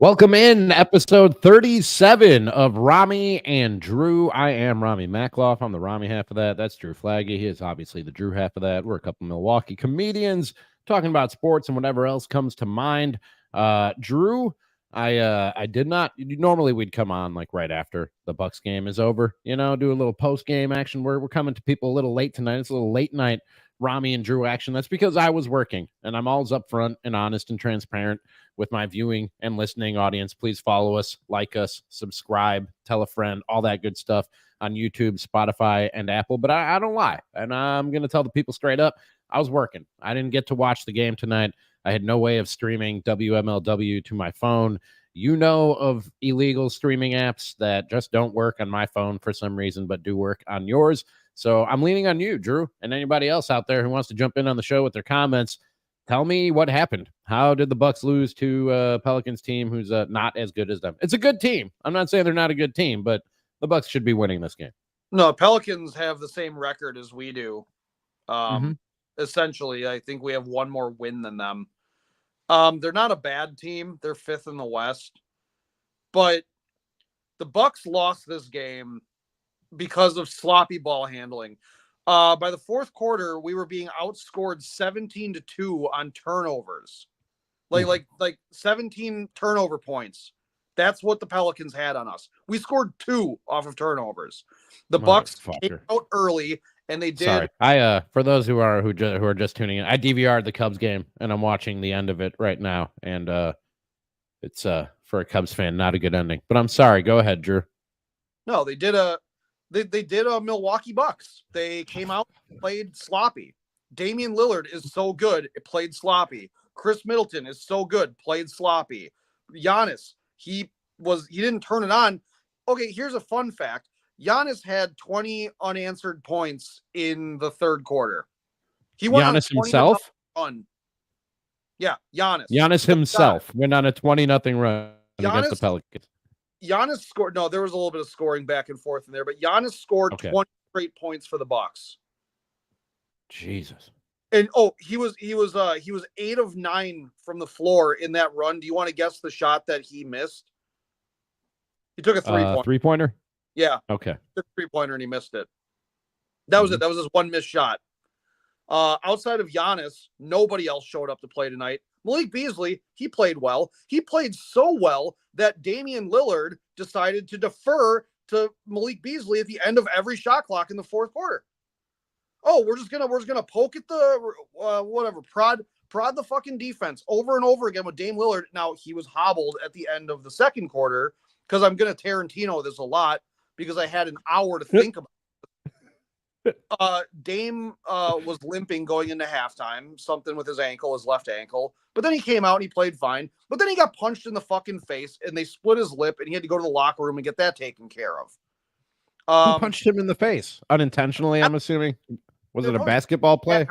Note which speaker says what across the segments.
Speaker 1: Welcome in episode 37 of Ramie and Drew. I am Ramie Makloff. I'm the Ramie half of that. That's Drew Flaggy. He is obviously the Drew half of that. We're a couple Milwaukee comedians talking about sports and whatever else comes to mind. Drew, I did not. Normally we'd come on like right after the Bucks game is over. Do a little post game action. We're coming to people a little late tonight. It's a little late night Ramie and Drew action. That's because I was working, and I'm always upfront and honest and transparent with my viewing and listening audience. Please follow us, like us, subscribe, tell a friend, all that good stuff on YouTube, Spotify, and Apple. But I don't lie, and I'm going to tell the people straight up, I was working. I didn't get to watch the game tonight. I had no way of streaming WMLW to my phone. You know of illegal streaming apps that just don't work on my phone for some reason, but do work on yours. So I'm leaning on you, Drew, and anybody else out there who wants to jump in on the show with their comments. Tell me what happened. How did the Bucks lose to a Pelicans team who's not as good as them? It's a good team. I'm not saying they're not a good team, but the Bucks should be winning this game.
Speaker 2: No, Pelicans have the same record as we do. Essentially, I think we have one more win than them. They're not a bad team. They're fifth in the West. But the Bucks lost this game because of sloppy ball handling. By the fourth quarter, we were being outscored 17-2 on turnovers. Like 17 turnover points. That's what the Pelicans had on us. We scored 2 off of turnovers. The Bucks came out early, and they did.
Speaker 1: Sorry, I for those who are just tuning in, I DVR'd the Cubs game, and I'm watching the end of it right now. And it's for a Cubs fan, not a good ending. But I'm sorry. Go ahead, Drew.
Speaker 2: No, they did a Milwaukee Bucks. They came out and played sloppy. Damian Lillard is so good, it played sloppy. Chris Middleton is so good, played sloppy. Giannis, he didn't turn it on. Okay, here's a fun fact. Giannis had 20 unanswered points in the third quarter. He went
Speaker 1: Giannis himself?
Speaker 2: Run. Yeah, Giannis.
Speaker 1: Giannis himself went on a 20-0 run against the Pelicans.
Speaker 2: Giannis scored. No, there was a little bit of scoring back and forth in there, but Giannis scored 20 straight points for the Bucks.
Speaker 1: Jesus.
Speaker 2: And he was 8 of 9 from the floor in that run. Do you want to guess the shot that he missed? He took a 3-pointer.
Speaker 1: 3-pointer?
Speaker 2: Yeah.
Speaker 1: Okay.
Speaker 2: He took a 3-pointer and he missed it. That was it. That was his one missed shot. Outside of Giannis, nobody else showed up to play tonight. Malik Beasley, he played well. He played so well that Damian Lillard decided to defer to Malik Beasley at the end of every shot clock in the fourth quarter. Oh, we're just gonna poke at the prod the fucking defense over and over again with Dame Lillard. Now he was hobbled at the end of the second quarter because I'm gonna Tarantino this a lot because I had an hour to think about. Dame was limping going into halftime, something with his ankle, his left ankle. But then he came out and he played fine. But then he got punched in the fucking face and they split his lip and he had to go to the locker room and get that taken care of.
Speaker 1: Who punched him in the face? Unintentionally, I'm assuming. Was it a basketball play?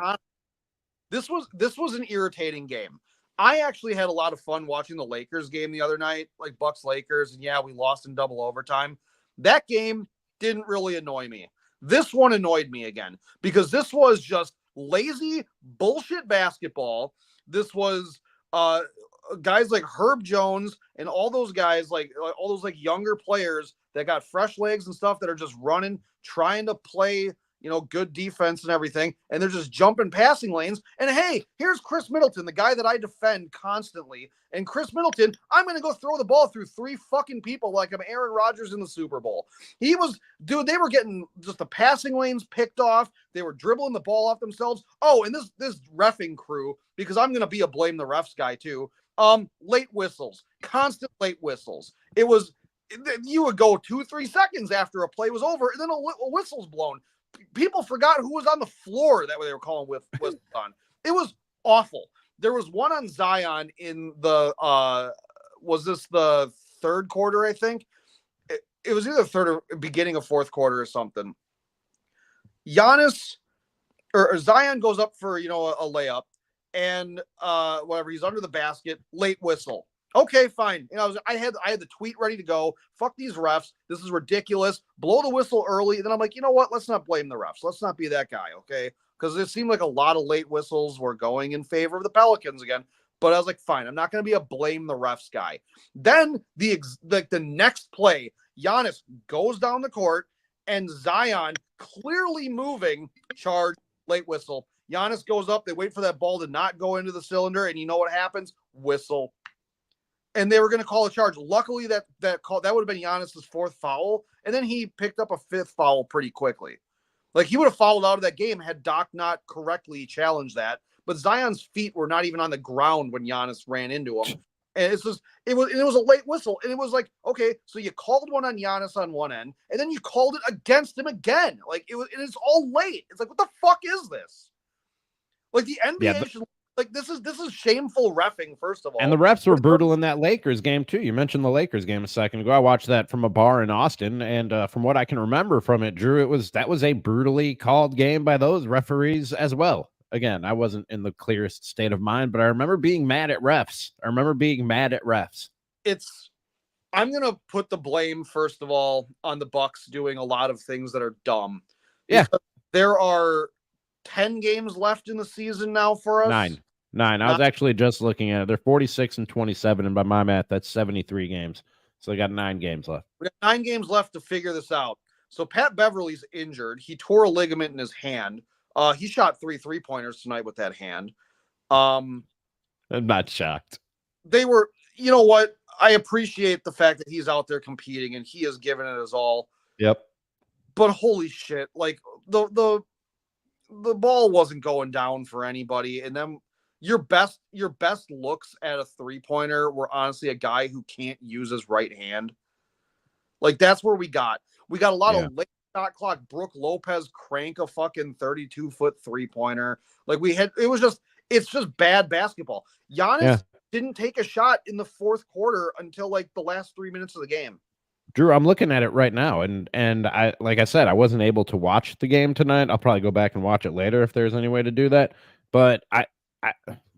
Speaker 2: This was an irritating game. I actually had a lot of fun watching the Lakers game the other night, like Bucks Lakers, and yeah, we lost in double overtime. That game didn't really annoy me. This one annoyed me again because this was just lazy bullshit basketball. This was guys like Herb Jones and all those guys, like all those like younger players that got fresh legs and stuff that are just running, trying to play, good defense and everything. And they're just jumping passing lanes. And hey, here's Chris Middleton, the guy that I defend constantly. And Chris Middleton, I'm going to go throw the ball through 3 fucking people like I'm Aaron Rodgers in the Super Bowl. They were getting just the passing lanes picked off. They were dribbling the ball off themselves. Oh, and this reffing crew, because I'm going to be a blame the refs guy too. Late whistles, constant late whistles. You would go 2-3 seconds after a play was over and then a whistle's blown. People forgot who was on the floor that they were calling whistles on. It was awful. There was one on Zion in the was this the third quarter? I think it was either third or beginning of fourth quarter or something. Giannis or Zion goes up for a layup and whatever, he's under the basket, late whistle. Okay, fine. I had the tweet ready to go. Fuck these refs. This is ridiculous. Blow the whistle early. And then I'm like, you know what? Let's not blame the refs. Let's not be that guy, okay? Because it seemed like a lot of late whistles were going in favor of the Pelicans again. But I was like, fine, I'm not going to be a blame the refs guy. Then the next play, Giannis goes down the court and Zion clearly moving, charge, late whistle. Giannis goes up. They wait for that ball to not go into the cylinder. And you know what happens? Whistle. And they were going to call a charge. Luckily, that would have been Giannis's 4th foul. And then he picked up a 5th foul pretty quickly. Like, he would have fouled out of that game had Doc not correctly challenged that. But Zion's feet were not even on the ground when Giannis ran into him. And it was a late whistle. And it was like, okay, so you called one on Giannis on one end, and then you called it against him again. Like, it is all late. It's like, what the fuck is this? Like, the NBA should, like, this is shameful reffing, first of all.
Speaker 1: And the refs were brutal in that Lakers game too. You mentioned the Lakers game a second ago. I watched that from a bar in Austin, and from what I can remember from it, Drew, that was a brutally called game by those referees as well. Again, I wasn't in the clearest state of mind, but I remember being mad at refs. I'm
Speaker 2: going to put the blame, first of all, on the Bucks doing a lot of things that are dumb.
Speaker 1: Yeah.
Speaker 2: There are 10 games left in the season now for us.
Speaker 1: Nine. I was actually just looking at it. They're 46-27, and by my math, that's 73 games. So they got 9 games left.
Speaker 2: We got 9 games left to figure this out. So Pat Beverly's injured. He tore a ligament in his hand. He shot 3 3-pointers tonight with that hand.
Speaker 1: I'm not shocked.
Speaker 2: They were, you know what? I appreciate the fact that he's out there competing and he has given it his all.
Speaker 1: Yep.
Speaker 2: But holy shit, like the ball wasn't going down for anybody. And then your best looks at a 3-pointer were honestly a guy who can't use his right hand. Like, that's where we got a lot of late shot clock. Brooke Lopez crank a fucking 32-foot 3-pointer. Like, it's just bad basketball. Giannis didn't take a shot in the 4th quarter until like the last 3 minutes of the game.
Speaker 1: Drew, I'm looking at it right now, and I, like I said, I wasn't able to watch the game tonight. I'll probably go back and watch it later if there's any way to do that. But I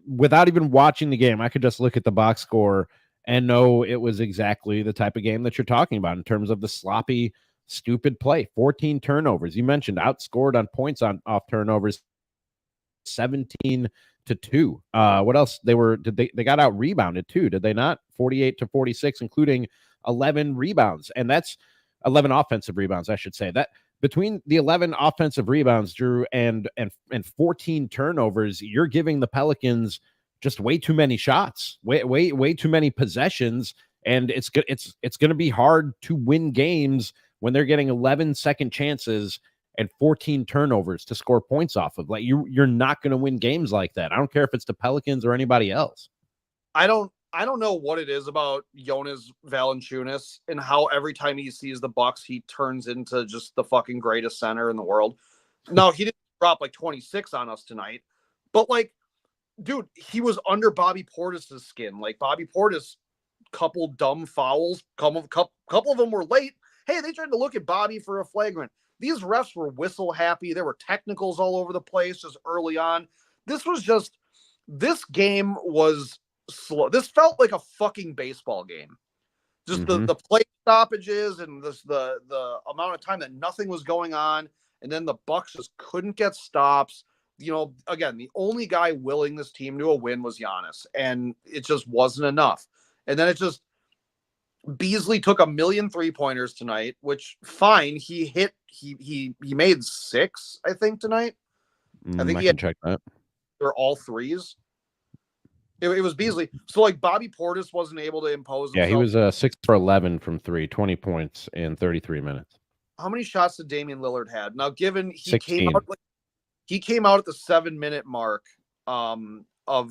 Speaker 1: without even watching the game, I could just look at the box score and know it was exactly the type of game that you're talking about in terms of the sloppy, stupid play. 14 turnovers. You mentioned outscored on points off turnovers, 17-2. What else? They got out rebounded too, did they not? 48-46, including 11 rebounds, and that's 11 offensive rebounds, I should say. That between the 11 offensive rebounds, Drew, and 14 turnovers, you're giving the Pelicans just way too many shots, way too many possessions, and it's going to be hard to win games when they're getting 11 second chances and 14 turnovers to score points off of. Like, you're not going to win games like that. I don't care if it's the Pelicans or anybody else. I don't know what it is about Jonas Valanciunas and how every time he sees the Bucks, he turns into just the fucking greatest center in the world. No, he didn't drop like 26 on us tonight, but like, dude, he was under Bobby Portis's skin. Like, Bobby Portis, couple dumb fouls, couple of them were late. Hey, they tried to look at Bobby for a flagrant. These refs were whistle happy. There were technicals all over the place just early on. This game was slow. This felt like a fucking baseball game. Just the play stoppages and the amount of time that nothing was going on, and then the Bucks just couldn't get stops. You know, again, the only guy willing this team to a win was Giannis, and it just wasn't enough. And then Beasley took 1 million 3-pointers tonight, which fine. He made 6, I think, tonight. I think he had check that. They're all 3s. It was Beasley. So like Bobby Portis wasn't able to impose himself. Yeah, he was 6 for 11 from 3, 20 points in 33 minutes.
Speaker 2: How many shots did Damian Lillard had? Now, given he
Speaker 1: 16.
Speaker 2: came out at the 7-minute mark of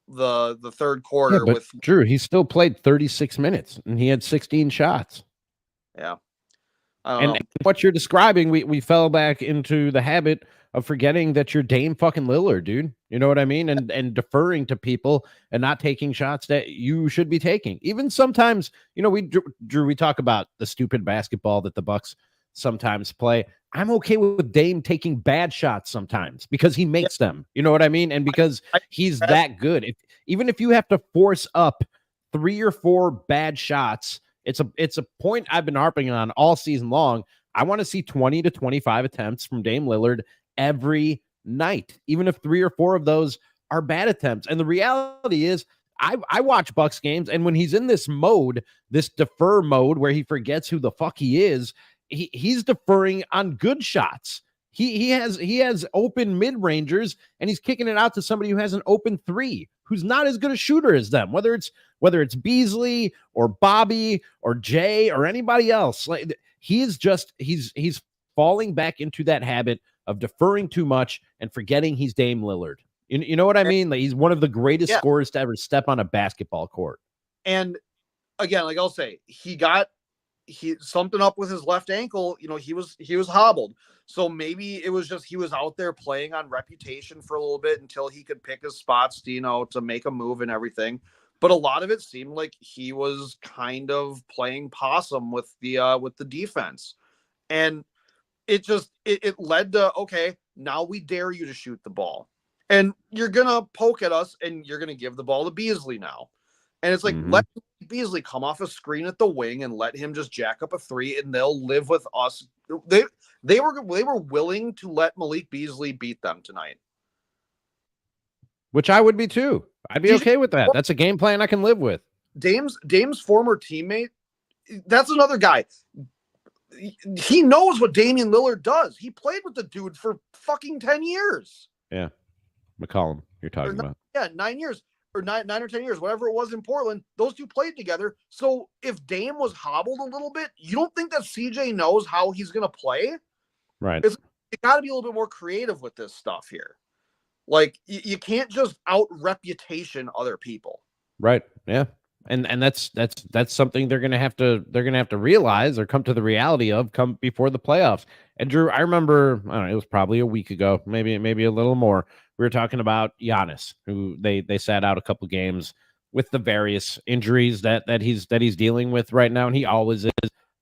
Speaker 2: the 3rd quarter.
Speaker 1: Yeah,
Speaker 2: with
Speaker 1: Drew, he still played 36 minutes and he had 16 shots.
Speaker 2: Yeah.
Speaker 1: And what you're describing, we fell back into the habit of forgetting that you're Dame fucking Lillard, dude. You know what I mean? And deferring to people and not taking shots that you should be taking. Even sometimes, you know, we talk about the stupid basketball that the Bucks sometimes play. I'm okay with Dame taking bad shots sometimes because he makes them. You know what I mean? And because he's that good. Even if you have to force up 3 or 4 bad shots, it's a point I've been harping on all season long. I want to see 20 to 25 attempts from Dame Lillard every night, even if 3 or 4 of those are bad attempts. And the reality is I watch Bucks games, and when he's in this mode, this defer mode where he forgets who the fuck he is, he's deferring on good shots. He has open mid-rangers, and he's kicking it out to somebody who has an open three, who's not as good a shooter as them, whether it's Beasley or Bobby or Jay or anybody else. Like, he's falling back into that habit of deferring too much and forgetting he's Dame Lillard. You know what I mean? Like, he's one of the greatest scorers to ever step on a basketball court.
Speaker 2: And again, like I'll say, he something up with his left ankle. You know, he was hobbled. So maybe it was just he was out there playing on reputation for a little bit until he could pick his spots, to make a move and everything. But a lot of it seemed like he was kind of playing possum with the defense. And it led to, okay, now we dare you to shoot the ball. And you're going to poke at us, and you're going to give the ball to Beasley now. And it's like, let Beasley come off a screen at the wing and let him just jack up a three, and they'll live with us. They were willing to let Malik Beasley beat them tonight.
Speaker 1: Which I would be too. I'd be okay with that. That's a game plan I can live with.
Speaker 2: Dame's former teammate, that's another guy. He knows what Damian Lillard does. He played with the dude for fucking 10 years.
Speaker 1: Yeah. McCollum, you're talking about.
Speaker 2: Yeah, 9 years or 9 or 10 years, whatever it was in Portland. Those two played together. So if Dame was hobbled a little bit, you don't think that CJ knows how he's going to play?
Speaker 1: Right.
Speaker 2: You got to be a little bit more creative with this stuff here. Like, you can't just out reputation other people.
Speaker 1: Right. Yeah. And that's something they're gonna have to realize or come to the reality of come before the playoffs. And Drew, I remember, I don't know, it was probably a week ago, maybe a little more. We were talking about Giannis, who they sat out a couple games with the various injuries that he's dealing with right now, and he always is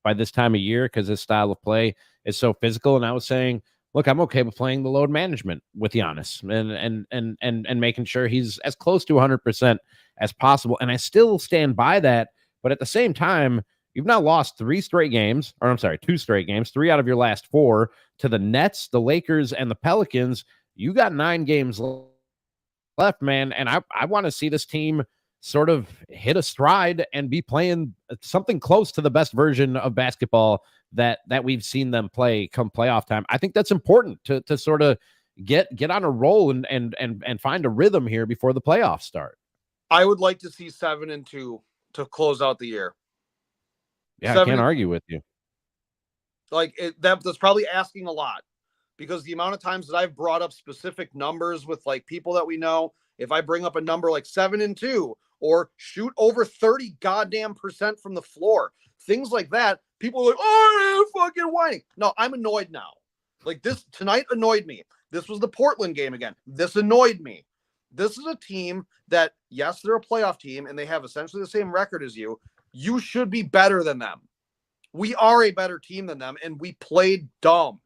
Speaker 1: by this time of year because his style of play is so physical. And I was saying, look, I'm okay with playing the load management with Giannis and making sure he's as close to 100% as possible. And I still stand by that. But at the same time, you've now lost 2 straight games, 3 out of your last 4 to the Nets, the Lakers, and the Pelicans. You got 9 games left, man. And I want to see this team sort of hit a stride and be playing something close to the best version of basketball that we've seen them play come playoff time. I think that's important to sort of get on a roll and find a rhythm here before the playoffs start.
Speaker 2: I would like to see 7-2 to close out the year.
Speaker 1: Yeah, I can't argue with you.
Speaker 2: Like, that's probably asking a lot, because the amount of times that I've brought up specific numbers with like people that we know, if I bring up a number like 7-2 or shoot over 30 goddamn % from the floor, things like that, people are like, oh, you're fucking whining. No, I'm annoyed now. Like, this tonight annoyed me. This was the Portland game again. This annoyed me. This is a team that, yes, they're a playoff team and they have essentially the same record as you. You should be better than them. We are a better team than them, and we played dumb.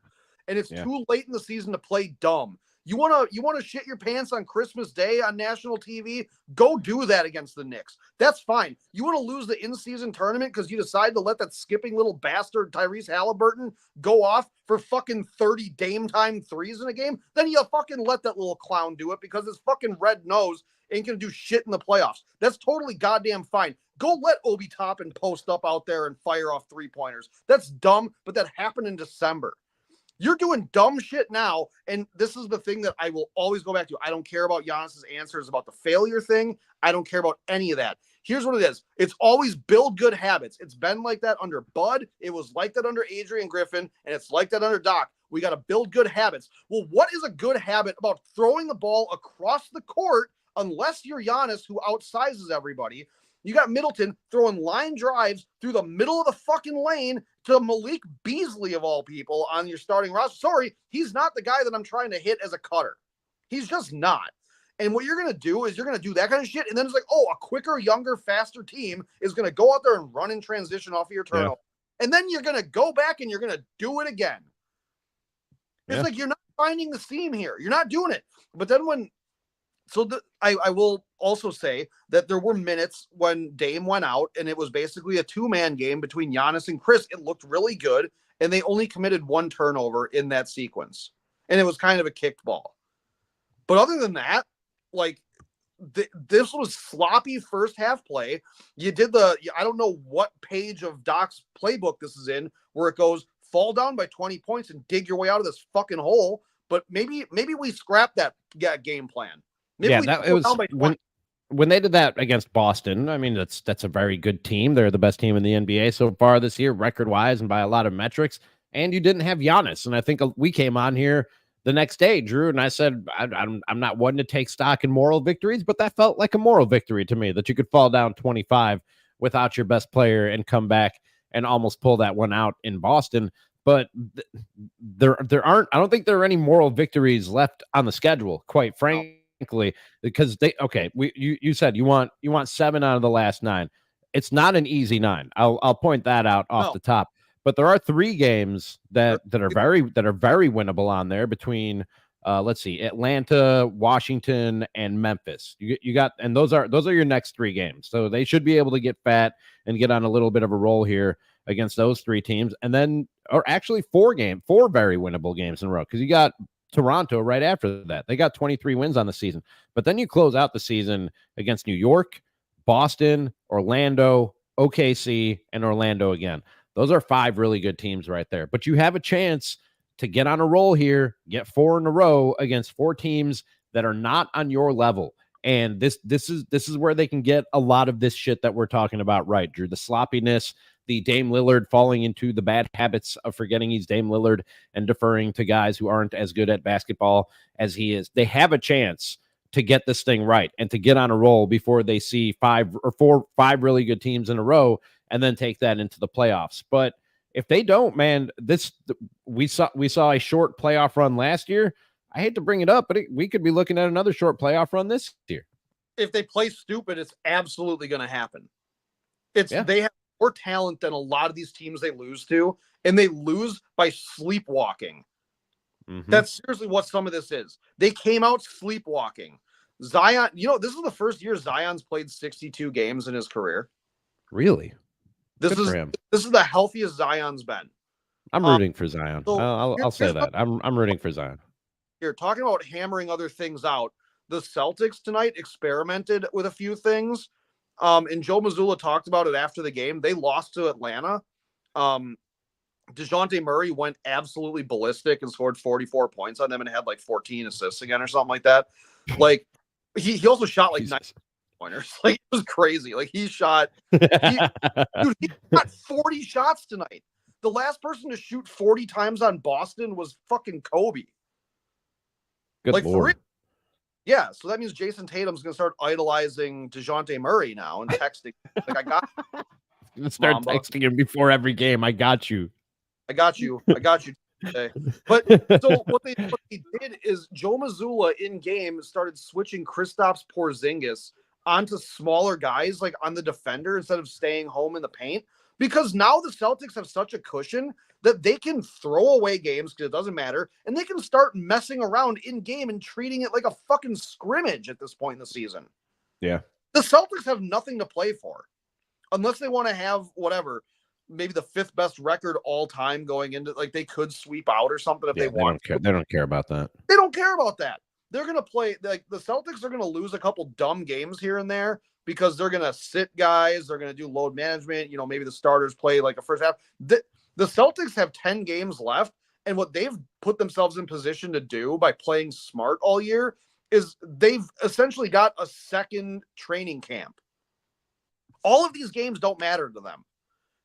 Speaker 2: And it's too late in the season to play dumb. You want to shit your pants on Christmas Day on national TV? Go do that against the Knicks. That's fine. You want to lose the in-season tournament because you decide to let that skipping little bastard Tyrese Halliburton go off for fucking 30 Dame time threes in a game? Then you fucking let that little clown do it because his fucking red nose ain't going to do shit in the playoffs. That's totally goddamn fine. Go let Obi Toppin post up out there and fire off 3-pointers. That's dumb, but that happened in December. You're doing dumb shit now, and this is the thing that I will always go back to. I don't care about Giannis's answers about the failure thing. I don't care about any of that. Here's what it is. It's always build good habits. It's been like that under Bud. It was like that under Adrian Griffin, and it's like that under Doc. We got to build good habits. Well, what is a good habit about throwing the ball across the court unless you're Giannis, who outsizes everybody? You got Middleton throwing line drives through the middle of the fucking lane to Malik Beasley, of all people, on your starting roster. Sorry, he's not the guy that I'm trying to hit as a cutter. He's just not. And what you're going to do is you're going to do that kind of shit. And then it's like, oh, a quicker, younger, faster team is going to go out there and run in transition off of your turnover. Yeah. And then you're going to go back and you're going to do it again. It's like, you're not finding the seam here. You're not doing it. But then I will also say that there were minutes when Dame went out and it was basically a 2-man game between Giannis and Chris. It looked really good, and they only committed 1 turnover in that sequence, and it was kind of a kicked ball. But other than that, like, this was sloppy first half play. You did I don't know what page of Doc's playbook this is in, where it goes fall down by 20 points and dig your way out of this fucking hole. But maybe we scrap that game plan. Maybe
Speaker 1: it was when they did that against Boston. I mean, that's a very good team. They're the best team in the NBA so far this year, record wise and by a lot of metrics. And you didn't have Giannis. And I think we came on here the next day, Drew, and I said, I'm not one to take stock in moral victories, but that felt like a moral victory to me, that you could fall down 25 without your best player and come back and almost pull that one out in Boston. But there aren't, I don't think there are any moral victories left on the schedule, quite frankly, because you said you want 7 out of the last 9. It's not an easy 9. I'll point that out off the top. But there are 3 games that are very winnable on there between let's see, Atlanta, Washington, and Memphis. You got, and those are your next 3 games. So they should be able to get fat and get on a little bit of a roll here against those 3 teams. And then, or actually 4 very winnable games in a row, because you got Toronto right after that. They got 23 wins on the season. But then you close out the season against New York, Boston, Orlando, OKC, and Orlando again. Those are 5 really good teams right there. But you have a chance to get on a roll here, get 4 in a row against 4 teams that are not on your level. And this is where they can get a lot of this shit that we're talking about right, Drew. The sloppiness, the Dame Lillard falling into the bad habits of forgetting he's Dame Lillard and deferring to guys who aren't as good at basketball as he is. They have a chance to get this thing right and to get on a roll before they see 5 really good teams in a row and then take that into the playoffs. But if they don't, man, we saw a short playoff run last year. I hate to bring it up, but we could be looking at another short playoff run this year.
Speaker 2: If they play stupid, it's absolutely going to happen. They have more talent than a lot of these teams they lose to, and they lose by sleepwalking. Mm-hmm. That's seriously what some of this is. They came out sleepwalking. Zion, this is the first year Zion's played 62 games in his career.
Speaker 1: Really?
Speaker 2: This is the healthiest Zion's been.
Speaker 1: I'm rooting for Zion. So I'll say that. I'm rooting for Zion.
Speaker 2: Here, talking about hammering other things out, the Celtics tonight experimented with a few things. And Joe Mazzulla talked about it after the game. They lost to Atlanta. DeJounte Murray went absolutely ballistic and scored 44 points on them and had like 14 assists again or something like that. Like he also shot like 9 pointers. Like it was crazy. Like he shot 40 shots tonight. The last person to shoot 40 times on Boston was fucking Kobe.
Speaker 1: Good Lord.
Speaker 2: Yeah, so that means Jason Tatum's gonna start idolizing DeJounte Murray now and texting. Like I got
Speaker 1: you. Start texting him before every game. I got you.
Speaker 2: I got you today. But so what they did is Joe Mazzulla in game started switching Kristaps Porzingis onto smaller guys, like on the defender, instead of staying home in the paint, because now the Celtics have such a cushion that they can throw away games because it doesn't matter, and they can start messing around in game and treating it like a fucking scrimmage at this point in the season.
Speaker 1: Yeah.
Speaker 2: The Celtics have nothing to play for unless they want to have whatever, maybe the 5th best record all time going into, like they could sweep out or something if they want.
Speaker 1: They don't care about that.
Speaker 2: They don't care about that. They're going to play, like the Celtics are going to lose a couple dumb games here and there because they're going to sit guys. They're going to do load management. Maybe the starters play like a first half. The Celtics have 10 games left, and what they've put themselves in position to do by playing smart all year is they've essentially got a second training camp. All of these games don't matter to them.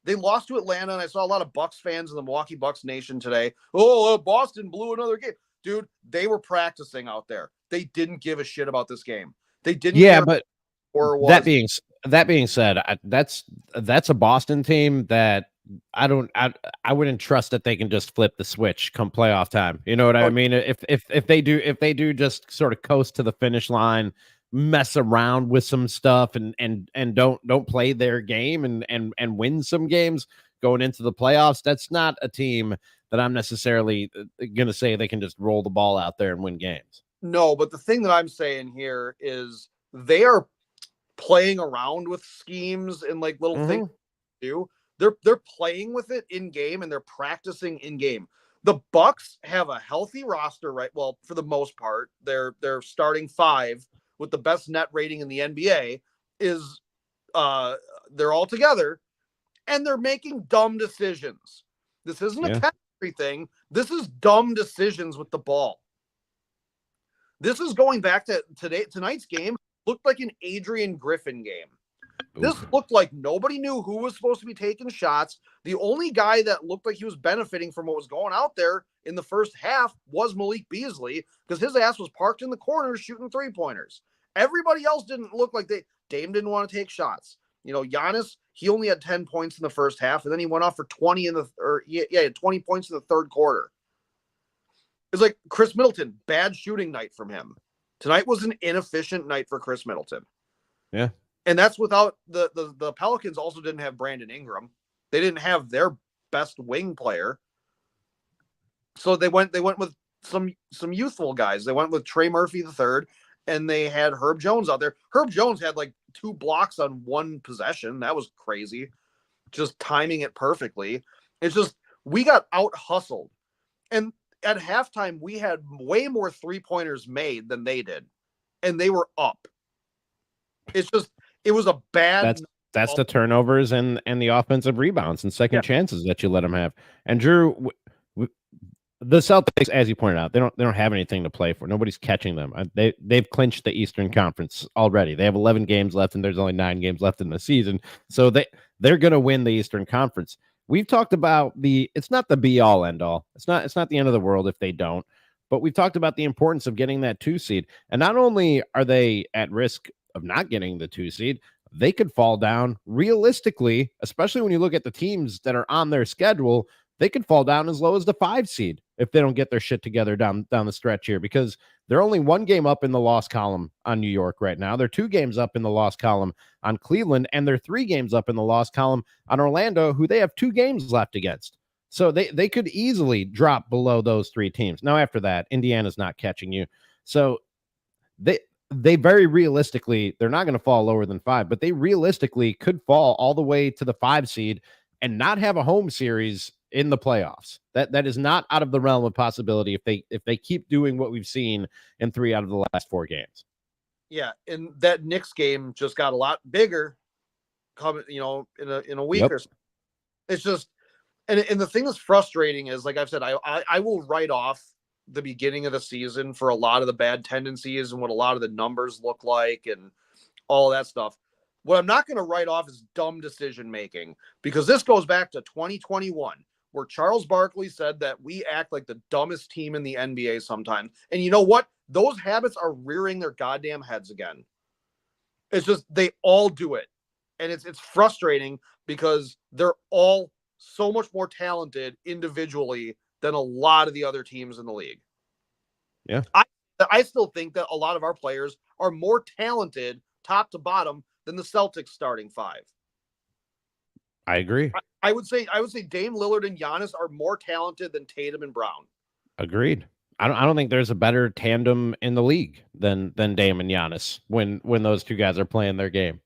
Speaker 2: They lost to Atlanta, and I saw a lot of Bucks fans in the Milwaukee Bucks Nation today. Boston blew another game. Dude, they were practicing out there. They didn't give a shit about this game. They didn't.
Speaker 1: Yeah, but that being said, that's a Boston team that I wouldn't trust that they can just flip the switch come playoff time. You know what I mean? If they do just sort of coast to the finish line, mess around with some stuff and don't play their game and win some games going into the playoffs, that's not a team that I'm necessarily going to say they can just roll the ball out there and win games.
Speaker 2: No, but the thing that I'm saying here is they are playing around with schemes and like little things to do. They're playing with it in game and they're practicing in game. The Bucks have a healthy roster, right? Well, for the most part, their starting 5 with the best net rating in the NBA is they're all together and they're making dumb decisions. This isn't a chemistry thing. This is dumb decisions with the ball. This is going back to tonight's game looked like an Adrian Griffin game. This looked like nobody knew who was supposed to be taking shots. The only guy that looked like he was benefiting from what was going out there in the first half was Malik Beasley, because his ass was parked in the corner shooting 3-pointers. Everybody else didn't look like Dame didn't want to take shots. Giannis, he only had 10 points in the first half, and then he went off for 20 he had 20 points in the third quarter. It's like Chris Middleton, bad shooting night from him. Tonight was an inefficient night for Chris Middleton.
Speaker 1: Yeah.
Speaker 2: And that's without the Pelicans also didn't have Brandon Ingram. They didn't have their best wing player. So they went with some youthful guys. They went with Trey Murphy III, and they had Herb Jones out there. Herb Jones had like 2 blocks on 1 possession. That was crazy. Just timing it perfectly. It's just we got out hustled. And at halftime, we had way more 3-pointers made than they did. And they were up. It's just it was a bad.
Speaker 1: That's the turnovers and the offensive rebounds and second chances that you let them have. And Drew, the Celtics, as you pointed out, they don't have anything to play for. Nobody's catching them. They've clinched the Eastern Conference already. They have 11 games left, and there's only 9 games left in the season. So they're going to win the Eastern Conference. We've talked about it's not the be all end all. It's not the end of the world if they don't. But we've talked about the importance of getting that 2 seed. And not only are they at risk of not getting the 2 seed, they could fall down realistically, especially when you look at the teams that are on their schedule. They could fall down as low as the 5 seed if they don't get their shit together down the stretch here, because they're only 1 game up in the loss column on New York right now. They're 2 games up in the loss column on Cleveland, and they're 3 games up in the loss column on Orlando, who they have 2 games left against. So they could easily drop below those 3 teams. Now, after that, Indiana's not catching you. So they very realistically, they're not going to fall lower than 5, but they realistically could fall all the way to the 5 seed and not have a home series in the playoffs. That is not out of the realm of possibility if they keep doing what we've seen in 3 out of the last 4 games.
Speaker 2: Yeah, and that Knicks game just got a lot bigger coming, in a week or so. It's just and the thing that's frustrating is, like I've said, I will write off the beginning of the season for a lot of the bad tendencies and what a lot of the numbers look like and all that stuff. What I'm not going to write off is dumb decision making, because this goes back to 2021, where Charles Barkley said that we act like the dumbest team in the NBA sometimes. And you know what? Those habits are rearing their goddamn heads again. It's just they all do it. And it's frustrating because they're all so much more talented individually than a lot of the other teams in the league.
Speaker 1: Yeah.
Speaker 2: I still think that a lot of our players are more talented top to bottom than the Celtics starting 5.
Speaker 1: I agree.
Speaker 2: I would say Dame Lillard and Giannis are more talented than Tatum and Brown.
Speaker 1: Agreed. I don't think there's a better tandem in the league than Dame and Giannis when those 2 guys are playing their game.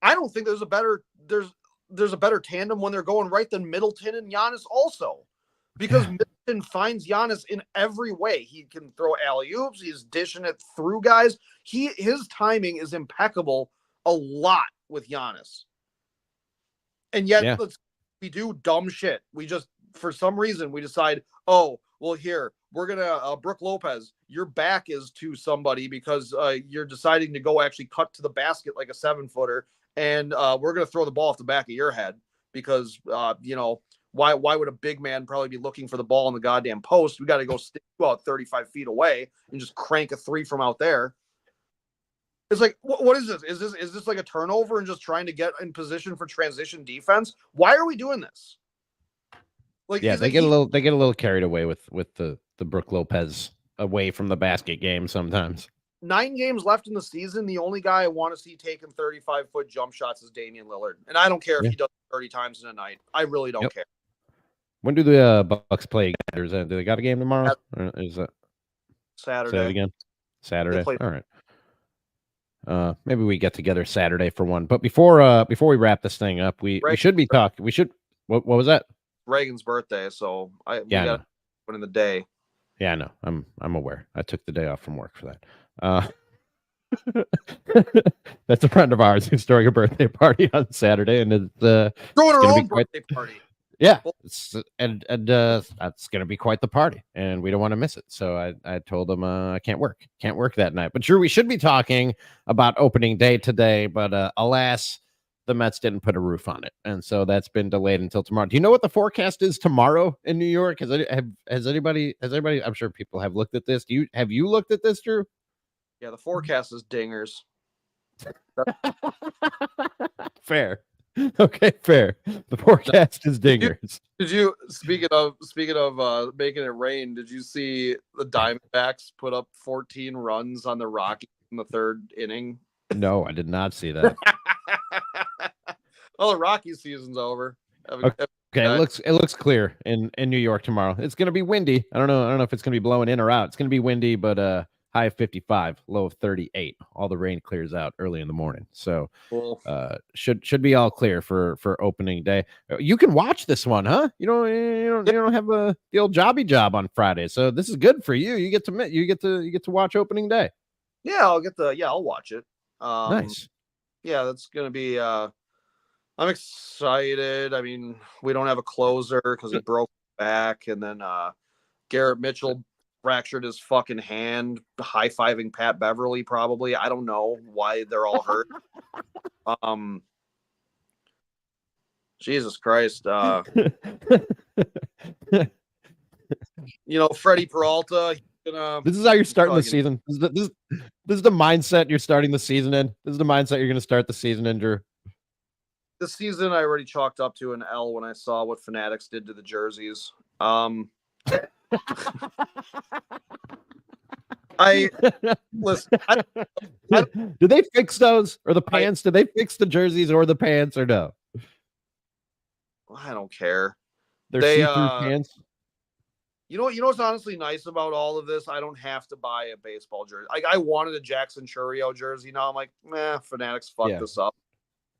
Speaker 2: I don't think there's a better tandem when they're going right than Middleton and Giannis also. Because Middleton finds Giannis in every way. He can throw alley-oops. He's dishing it through guys. His timing is impeccable a lot with Giannis. And yet we do dumb shit. We just, for some reason, we decide, oh, well, here, we're going to, Brooke Lopez, your back is to somebody because you're deciding to go actually cut to the basket like a 7-footer. And we're going to throw the ball off the back of your head because, why would a big man probably be looking for the ball in the goddamn post? We got to go stick about 35 feet away and just crank a 3 from out there. It's like, what is this? Is this like a turnover and just trying to get in position for transition defense? Why are we doing this? Like,
Speaker 1: yeah, they get a little carried away with the Brooke Lopez away from the basket game sometimes.
Speaker 2: 9 games left in the season. The only guy I want to see taking 35-foot jump shots is Damian Lillard, and I don't care if he does it 30 times in a night. I really don't care.
Speaker 1: When do the Bucks play again? Do they got a game tomorrow? Or is that
Speaker 2: Saturday?
Speaker 1: Say it again. Saturday. All right. Maybe we get together Saturday for one. But before we wrap this thing up, we should be talking. We should. What was that?
Speaker 2: Reagan's birthday. So we got one in the day.
Speaker 1: Yeah, I know. I'm aware. I took the day off from work for that. That's a friend of ours who's throwing a birthday party on Saturday, and it's
Speaker 2: Throwing her
Speaker 1: gonna be
Speaker 2: own
Speaker 1: quite
Speaker 2: birthday party.
Speaker 1: yeah,
Speaker 2: Well,
Speaker 1: and that's gonna be quite the party, and we don't want to miss it. So I told him I can't work that night. But Drew, we should be talking about opening day today, but alas, the Mets didn't put a roof on it, and so that's been delayed until tomorrow. Do you know what the forecast is tomorrow in New York? Has anybody? I'm sure people have looked at this. Have you looked at this, Drew?
Speaker 2: yeah, the forecast is dingers.
Speaker 1: Fair. Okay, fair. The forecast is dingers.
Speaker 2: Did you speaking of making it rain, did you see the Diamondbacks put up 14 runs on the Rockies in the third inning?
Speaker 1: No, I did not see that.
Speaker 2: Oh, the Rockies season's over.
Speaker 1: Okay, it looks clear in New York tomorrow. It's gonna be windy. I don't know if it's gonna be blowing in or out. It's gonna be windy, but high of 55, low of 38. All the rain clears out early in the morning. So
Speaker 2: cool.
Speaker 1: Should be all clear for opening day. You can watch this one, huh? You don't have the old jobby job on Friday. So this is good for you. You get to watch opening day.
Speaker 2: Yeah, I'll watch it.
Speaker 1: Nice.
Speaker 2: Yeah, that's gonna be I'm excited. I mean, we don't have a closer because he broke his back, and then Garrett Mitchell fractured his fucking hand high-fiving Pat Beverly, probably. I don't know why they're all hurt. Jesus Christ. Freddie Peralta.
Speaker 1: This is how you're starting the season. This is the mindset you're starting the season in. This is the mindset you're going to start the season in, Drew.
Speaker 2: The season I already chalked up to an L when I saw what Fanatics did to the jerseys. Listen.
Speaker 1: Did they fix those or the pants? Did they fix the jerseys or the pants or no?
Speaker 2: I don't care.
Speaker 1: They're see-through pants.
Speaker 2: You know what's honestly nice about all of this? I don't have to buy a baseball jersey. Like, I wanted a Jackson Chourio jersey. Now I'm like, Fanatics fucked this up.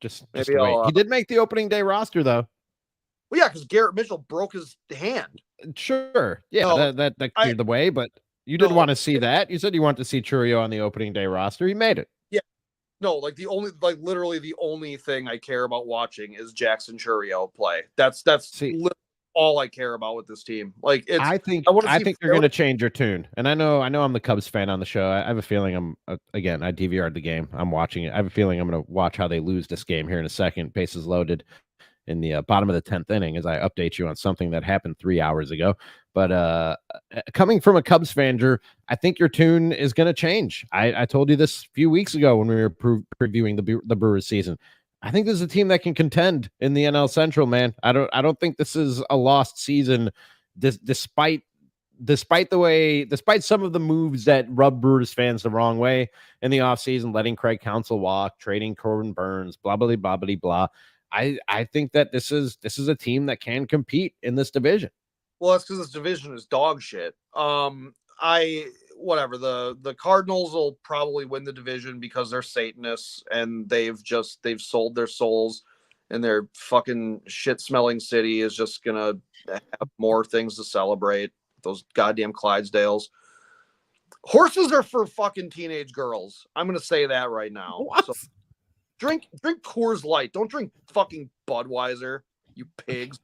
Speaker 1: Just wait. He did make the opening day roster though.
Speaker 2: Well, yeah, because Garrett Mitchell broke his hand.
Speaker 1: Sure. Yeah, that cleared the way, but you didn't want to see that. You said you wanted to see Chourio on the opening day roster. He made it.
Speaker 2: Yeah. No, literally the only thing I care about watching is Jackson Chourio play. That's literally all I care about with this team. Like,
Speaker 1: I think they're going to change your tune. And I know I'm the Cubs fan on the show. I have a feeling I DVR'd the game. I'm watching it. I have a feeling I'm going to watch how they lose this game here in a second. Bases loaded in the bottom of the 10th inning as I update you on something that happened 3 hours ago. But coming from a Cubs fan, Drew, I think your tune is going to change. I told you this a few weeks ago when we were previewing the Brewers season. I think this is a team that can contend in the NL Central, man. I don't think this is a lost season, despite some of the moves that rub Brewers fans the wrong way in the offseason, letting Craig Counsell walk, trading Corbin Burns, blah blah blah blah blah. I think that this is a team that can compete in this division.
Speaker 2: Well, that's because this division is dog shit. Whatever, the Cardinals will probably win the division because they're Satanists and they've sold their souls, and their fucking shit smelling city is just gonna have more things to celebrate. Those goddamn Clydesdales. Horses are for fucking teenage girls. I'm gonna say that right now.
Speaker 1: What?
Speaker 2: So drink Coors Light. Don't drink fucking Budweiser, you pigs.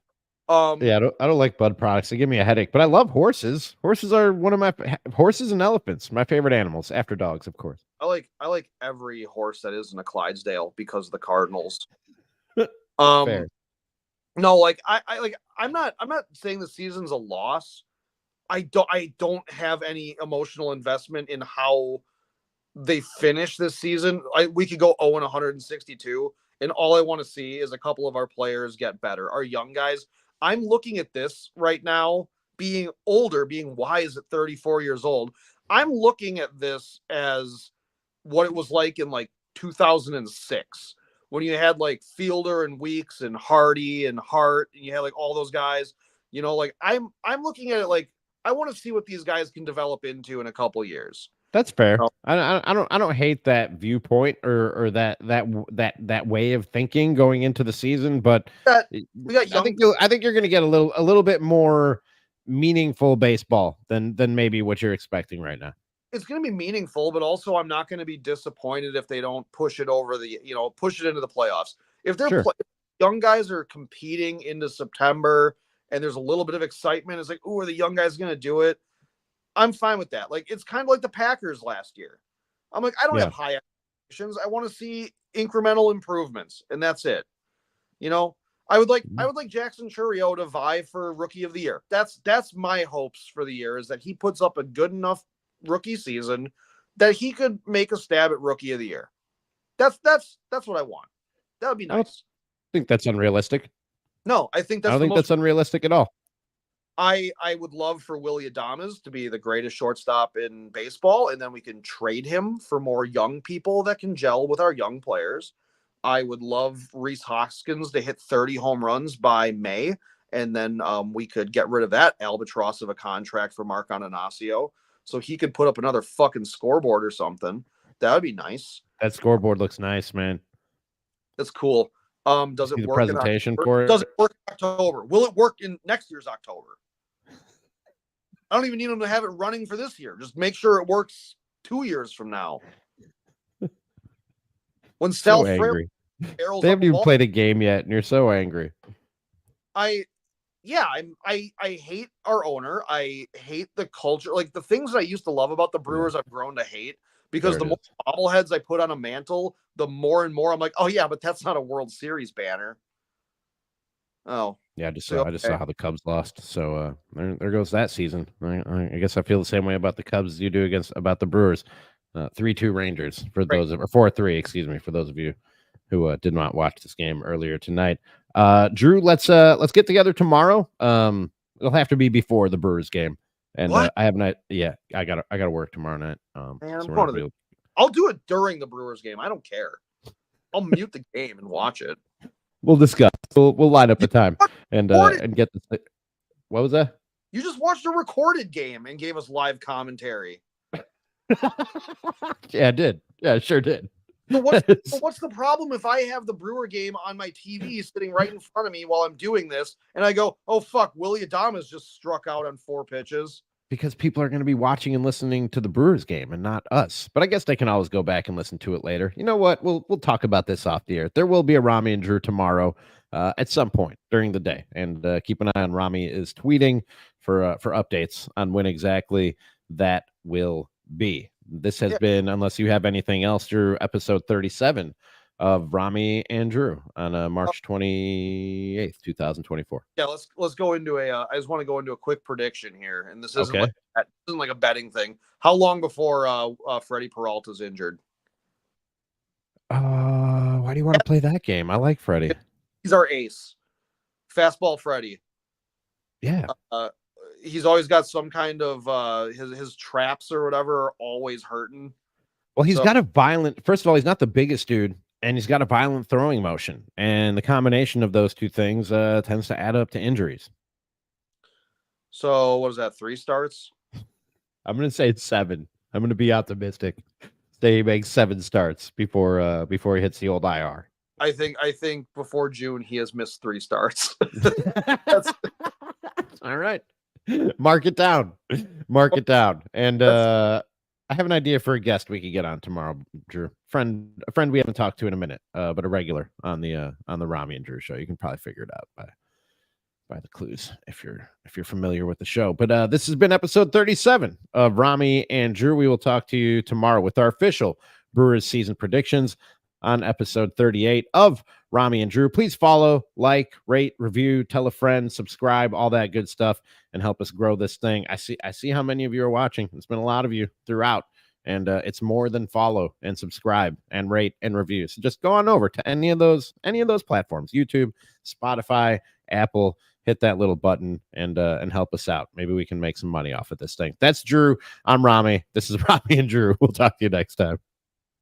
Speaker 1: Yeah, I don't like Bud products. They give me a headache, but I love horses. Horses are one of my horses and elephants, my favorite animals after dogs, of course.
Speaker 2: I like every horse that isn't a Clydesdale because of the Cardinals. Fair. No, like I'm not saying the season's a loss. I don't have any emotional investment in how they finish this season. We could go 0-162, and all I want to see is a couple of our players get better. Our young guys. I'm looking at this right now, being older, being wise at 34 years old. I'm looking at this as what it was like in like 2006 when you had like Fielder and Weeks and Hardy and Hart, and you had like all those guys. Like I'm looking at it like I want to see what these guys can develop into in a couple years.
Speaker 1: That's fair. I don't hate that viewpoint or that way of thinking going into the season, but I think you're going to get a little bit more meaningful baseball than maybe what you're expecting right now.
Speaker 2: it's going to be meaningful, but also I'm not going to be disappointed if they don't push it over push it into the playoffs. If they're young guys are competing into September and there's a little bit of excitement, it's like, oh, are the young guys going to do it? I'm fine with that. Like, it's kind of like the Packers last year. I'm like, I don't have high expectations. I want to see incremental improvements, and that's it. I would like Jackson Churio to vie for Rookie of the Year. That's my hopes for the year, is that he puts up a good enough rookie season that he could make a stab at Rookie of the Year. That's what I want. That would be nice.
Speaker 1: I think that's unrealistic.
Speaker 2: No, I think
Speaker 1: I don't think that's unrealistic at all.
Speaker 2: I would love for Willy Adames to be the greatest shortstop in baseball, and then we can trade him for more young people that can gel with our young players. I would love Rhys Hoskins to hit 30 home runs by May, and then we could get rid of that albatross of a contract for Mark Ananasio, so he could put up another fucking scoreboard or something. That would be nice.
Speaker 1: That scoreboard looks nice, man.
Speaker 2: That's cool. Does it work?
Speaker 1: Presentation for it?
Speaker 2: Does it work in October? Will it work in next year's October? I don't even need them to have it running for this year. Just make sure it works 2 years from now. When
Speaker 1: so angry. They haven't even played a game yet, and you're so angry.
Speaker 2: I hate our owner. I hate the culture. Like, the things that I used to love about the Brewers, I've grown to hate, because the more bobbleheads I put on a mantle, the more and more I'm like, oh yeah, but that's not a World Series banner. Oh
Speaker 1: yeah, I just saw how the Cubs lost. So there goes that season. I guess I feel the same way about the Cubs as you do about the Brewers. 3-2 Rangers or 4-3, excuse me, for those of you who did not watch this game earlier tonight. Drew, let's get together tomorrow. It'll have to be before the Brewers game. And I have not. Yeah, I gotta work tomorrow night.
Speaker 2: I'll do it during the Brewers game. I don't care. I'll mute the game and watch it.
Speaker 1: We'll discuss. We'll line up a time and get this. What was that?
Speaker 2: You just watched a recorded game and gave us live commentary.
Speaker 1: Yeah, I did. Yeah, I sure did.
Speaker 2: So what's the problem if I have the Brewer game on my TV sitting right in front of me while I'm doing this, and I go, oh fuck, Willy Adames just struck out on 4 pitches?
Speaker 1: Because people are going to be watching and listening to the Brewers game and not us. But I guess they can always go back and listen to it later. You know what? We'll talk about this off the air. There will be a Ramie and Drew tomorrow at some point during the day. And keep an eye on Ramie is tweeting for updates on when exactly that will be. This has been, unless you have anything else, Drew, episode 37 of Ramie and Drew on March 28th, 2024.
Speaker 2: Yeah, let's go into I just want to go into a quick prediction here, and this isn't like a betting thing. How long before Freddie Peralta's injured?
Speaker 1: Why do you want to play that game? I like Freddie.
Speaker 2: He's our ace. Fastball Freddie.
Speaker 1: Yeah.
Speaker 2: He's always got some kind of his traps or whatever are always hurting.
Speaker 1: Well, he's got a violent. First of all, he's not the biggest dude. And he's got a violent throwing motion. And the combination of those two things tends to add up to injuries.
Speaker 2: So what is that, 3 starts?
Speaker 1: I'm going to say it's 7. I'm going to be optimistic. Say he makes 7 starts before he hits the old IR.
Speaker 2: I think before June he has missed 3 starts.
Speaker 1: All right. Mark it down. Mark it down. And I have an idea for a guest we could get on tomorrow, Drew. A friend we haven't talked to in a minute, but a regular on the Ramie and Drew show. You can probably figure it out by the clues if you're familiar with the show. But this has been episode 37 of Ramie and Drew. We will talk to you tomorrow with our official Brewers season predictions on episode 38 of Ramie and Drew. Please follow, like, rate, review, tell a friend, subscribe, all that good stuff, and help us grow this thing. I see how many of you are watching. It's been a lot of you throughout, and it's more than follow and subscribe and rate and review. So just go on over to any of those platforms, YouTube, Spotify, Apple. Hit that little button and help us out. Maybe we can make some money off of this thing. That's Drew. I'm Ramie. This is Ramie and Drew. We'll talk to you next time.